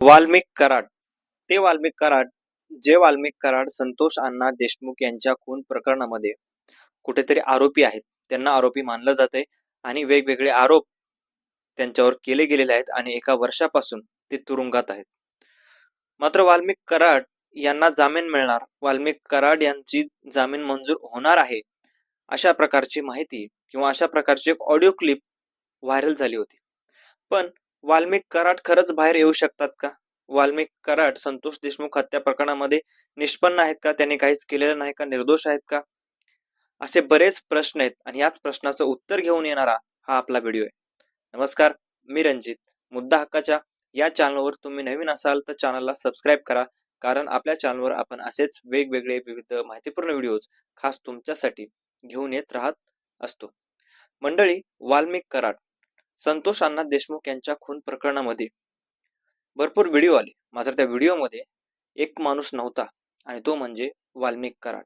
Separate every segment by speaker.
Speaker 1: वाल्मिक कराड. ते वाल्मिक कराड, जे वाल्मिक कराड संतोष अण्णा देशमुख यांच्या खून प्रकरणामध्ये कुठेतरी आरोपी आहेत. त्यांना आरोपी मानलं जातंय आणि वेगवेगळे आरोप त्यांच्यावर केले गेलेले आहेत आणि एका वर्षापासून ते तुरुंगात आहेत. मात्र वाल्मिक कराड यांना जामीन मिळणार, वाल्मिक कराड यांची जामीन मंजूर होणार आहे, अशा प्रकारची माहिती किंवा अशा प्रकारची एक ऑडिओ क्लिप व्हायरल झाली होती. पण वाल्मिक कराड खरंच बाहेर येऊ शकतात का? वाल्मिक कराड संतोष देशमुख हत्या प्रकरणामध्ये निष्पन्न आहेत का? त्यांनी काहीच केलेलं नाही का? निर्दोष आहेत का? असे बरेच प्रश्न आहेत आणि याच प्रश्नाचं उत्तर घेऊन येणारा हा आपला व्हिडिओ आहे. नमस्कार, मी रणजित. मुद्दा हक्काच्या या चॅनलवर तुम्ही नवीन असाल तर चॅनलला सबस्क्राईब करा, कारण आपल्या चॅनलवर आपण असेच वेगवेगळे विविध माहितीपूर्ण व्हिडिओज खास तुमच्यासाठी घेऊन येत राहत असतो. मंडळी, वाल्मिक कराड संतोष अण्णा देशमुख यांच्या खून प्रकरणामध्ये भरपूर व्हिडिओ आले, मात्र त्या व्हिडिओमध्ये एक माणूस नव्हता आणि तो म्हणजे वाल्मिक कराड.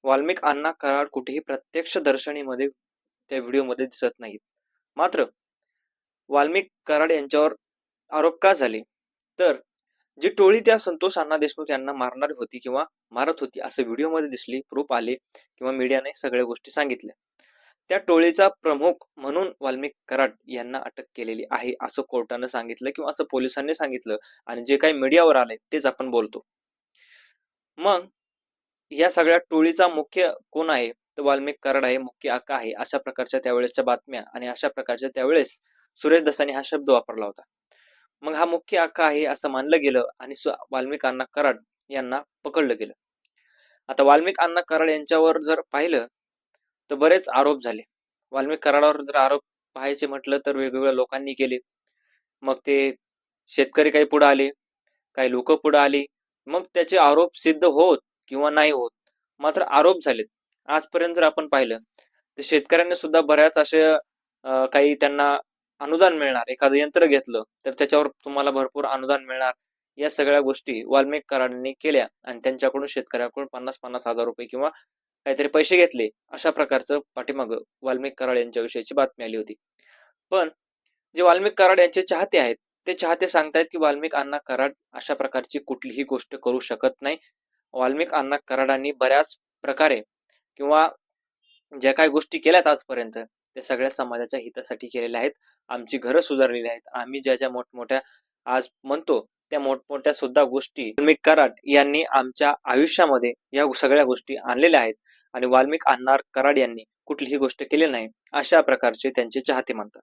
Speaker 1: वाल्मिक अण्णा कराड कुठेही प्रत्यक्ष दर्शनीमध्ये त्या व्हिडिओमध्ये दिसत नाहीत. मात्र वाल्मिक कराड यांच्यावर आरोप का झाले? तर जी टोळी त्या संतोष अण्णा देशमुख यांना मारणार होती किंवा मारत होती असं व्हिडिओमध्ये दिसली, प्रूफ आले किंवा मीडियाने सगळ्या गोष्टी सांगितल्या. त्या टोळीचा प्रमुख म्हणून वाल्मिक कराड यांना अटक केलेली आहे असं कोर्टानं सांगितलं किंवा असं पोलिसांनी सांगितलं आणि जे काही मीडियावर आलंय तेच आपण बोलतो. मग या सगळ्या टोळीचा मुख्य कोण आहे? तर वाल्मिक कराड आहे, मुख्य आका आहे, अशा प्रकारच्या त्यावेळेसच्या बातम्या आणि अशा प्रकारच्या त्यावेळेस सुरेश दसानी हा शब्द वापरला होता. मग हा मुख्य आका आहे असं मानलं गेलं आणि वाल्मिक अण्णा कराड यांना पकडलं गेलं. आता वाल्मिक अण्णा कराड यांच्यावर जर पाहिलं तर बरेच आरोप झाले. वाल्मिक कराडावर जर आरोप पाहायचे म्हटलं तर वेगवेगळ्या लोकांनी केले. मग ते शेतकरी काही पुढे आले, काही लोक पुढे आली. मग त्याचे आरोप सिद्ध होत किंवा नाही होत, मात्र आरोप झालेत. आजपर्यंत जर आपण पाहिलं तर शेतकऱ्यांनी सुद्धा बऱ्याच असे काही त्यांना अनुदान मिळणार, एखादं यंत्र घेतलं तर त्याच्यावर तुम्हाला भरपूर अनुदान मिळणार, या सगळ्या गोष्टी वाल्मिक कराडांनी केल्या आणि त्यांच्याकडून शेतकऱ्याकडून 50-50 हजार रुपये किंवा काहीतरी पैसे घेतले, अशा प्रकारचं पाठीमागं वाल्मिक कराड यांच्या विषयीची बातमी आली होती. पण जे वाल्मिक कराड यांचे चाहते आहेत ते चाहते सांगतायत की वाल्मिक अण्णा कराड अशा प्रकारची कुठलीही गोष्ट करू शकत नाही. वाल्मिक अण्णा कराडांनी बऱ्याच प्रकारे किंवा ज्या काही गोष्टी केल्यात आजपर्यंत ते सगळ्या समाजाच्या हितासाठी केलेल्या आहेत. आमची घरं सुधारलेली आहेत. आम्ही ज्या ज्या मोठमोठ्या आज म्हणतो त्या मोठमोठ्या सुद्धा गोष्टी वाल्मिक कराड यांनी आमच्या आयुष्यामध्ये या सगळ्या गोष्टी आणलेल्या आहेत आणि वाल्मिक अण्णा कराड यांनी कुठलीही गोष्ट केलेली नाही, अशा प्रकारचे त्यांचे चाहते म्हणतात.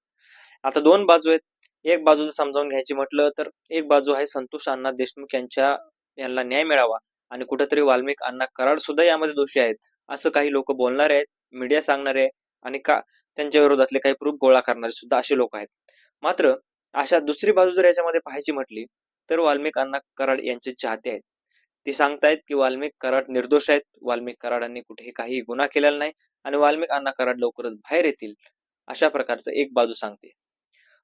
Speaker 1: आता दोन बाजू आहेत. एक बाजू जर समजावून घ्यायची म्हटलं तर एक बाजू आहे संतोष अण्णा देशमुख यांना न्याय मिळावा आणि कुठेतरी वाल्मिक अण्णा कराड सुद्धा यामध्ये दोषी आहेत असं काही लोक बोलणारे आहेत, मीडिया सांगणारे आणि का त्यांच्या विरोधातले काही प्रूफ गोळा करणारे सुद्धा असे लोक आहेत. मात्र अशा दुसरी बाजू जर याच्यामध्ये पाहायची म्हटली तर वाल्मिक अण्णा कराड यांचे चाहते आहेत. ते सांगतायत की वाल्मिक कराड निर्दोष आहेत, वाल्मिक कराडांनी कुठेही काही गुन्हा केलेला नाही आणि वाल्मिक अण्णा कराड लवकरच बाहेर येतील, अशा प्रकारचं एक बाजू सांगते.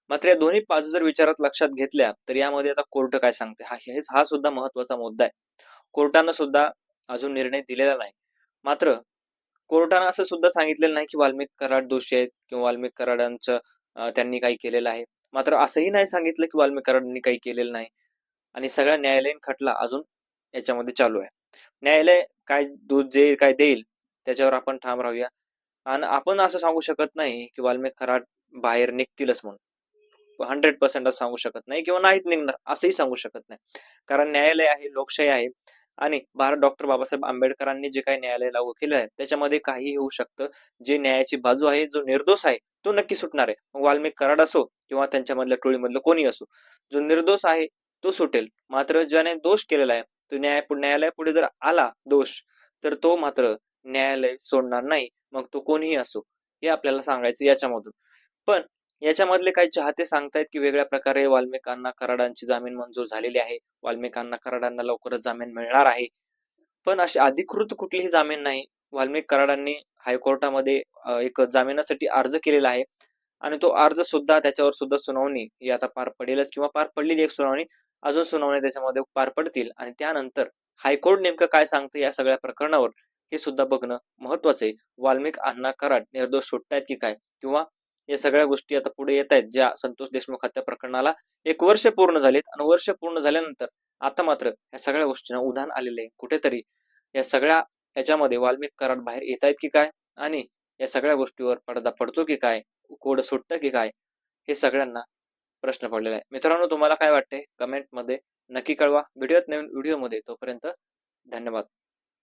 Speaker 1: मात्र या दोन्ही बाजू जर विचारात लक्षात घेतल्या तर यामध्ये आता कोर्ट काय सांगते हा सुद्धा महत्वाचा मुद्दा आहे. कोर्टानं सुद्धा अजून निर्णय दिलेला नाही. मात्र कोर्टानं असं सुद्धा सांगितलेलं नाही की वाल्मिक कराड दोषी आहेत किंवा वाल्मिक कराडांचं त्यांनी काही केलेलं आहे. मात्र असंही नाही सांगितलं की वाल्मिक कराडांनी काही केलेलं नाही आणि सगळा न्यायालयीन खटला अजून याच्यामध्ये चालू आहे. न्यायालय काय जे काय देईल त्याच्यावर आपण ठाम राहूया आणि आपण असं सांगू शकत नाही की वाल्मिक कराड बाहेर निघतीलच म्हणून. 100% असं सांगू शकत नाही किंवा नाहीच निघणार असंही सांगू शकत नाही, कारण न्यायालय आहे, लोकशाही आहे आणि भारत डॉक्टर बाबासाहेब आंबेडकरांनी जे काही न्यायालय लागू केलं आहे त्याच्यामध्ये काहीही होऊ शकतं. जे न्यायाची बाजू आहे, जो निर्दोष आहे तो नक्की सुटणार आहे. मग वाल्मिक कराड असो किंवा त्यांच्यामधल्या टोळीमधलं कोणी असो, जो निर्दोष आहे तो सुटेल. मात्र ज्याने दोष केलेला आहे तो न्यायालयापुढे जर आला दोष, तर तो मात्र न्यायालय सोडणार नाही, मग तो कोणीही असो. हे आपल्याला सांगायचं याच्यामधून. पण याच्यामधले काही चाहते सांगतायत की वेगळ्या प्रकारे वाल्मिक अण्णा कराडांची जामीन मंजूर झालेली आहे, वाल्मिक अण्णा कराडांना लवकरच जामीन मिळणार आहे. पण अशी अधिकृत कुठलीही जामीन नाही. वाल्मिक कराडांनी हायकोर्टामध्ये एक जामिनासाठी अर्ज केलेला आहे आणि तो अर्ज सुद्धा त्याच्यावर सुद्धा सुनावणी ही आता पार पडेलच किंवा पार पडलेली एक सुनावणी, अजून सुनावणी त्याच्यामध्ये पार पडतील आणि त्यानंतर हायकोर्ट नेमकं काय सांगतं या सगळ्या प्रकरणावर हे सुद्धा बघणं महत्वाचं आहे. वाल्मिक अण्णा कराड निर्दोष सुटतायत की काय किंवा या सगळ्या गोष्टी आता पुढे येत आहेत, ज्या संतोष देशमुख हत्या प्रकरणाला 1 वर्ष पूर्ण झालेत आणि वर्ष पूर्ण झाल्यानंतर आता मात्र या सगळ्या गोष्टींना उधाण आलेलं आहे. कुठेतरी या सगळ्या ह्याच्यामध्ये वाल्मिक कराड बाहेर येतायत की काय? आणि या सगळ्या गोष्टीवर पडदा पडतो की काय? कोड सुटतं की काय? हे सगळ्यांना प्रश्न पडलेला आहे. मित्रांनो, तुम्हाला काय वाटतंय? कमेंटमध्ये नक्की कळवा. भेटूयात नवीन व्हिडिओमध्ये. तोपर्यंत धन्यवाद.